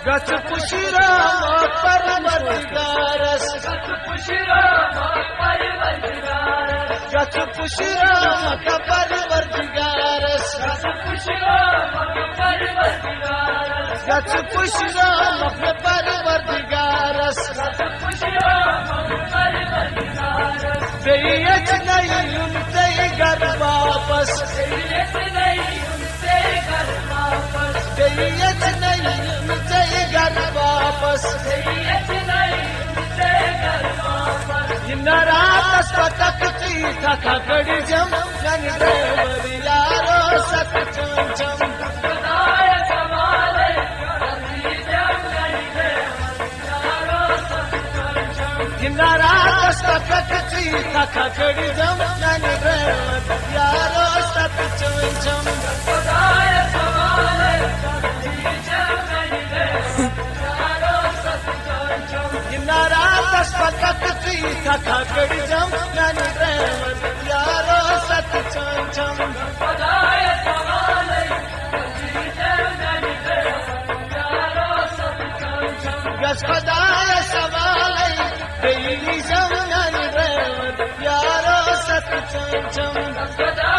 गच पुशिराम परवरदिगारस गच पुशिराम परवरदिगारस गच पुशिराम परवरदिगारस बेयत नहीं उनते घर वापस बेयत नहीं उनते घर वापस नाराज पटकती थका कड़ी जम जन ड्राइवर यारो सत चम नाराज पटकती थका कड़ी जम जन ड्राइवर यारो सत चम नाराज पटकती थका कड़ी जम जन ड्राइवर यारो सत चम गस खुदाय सवाल बेली जम जन ड्राइवर यारो सत चम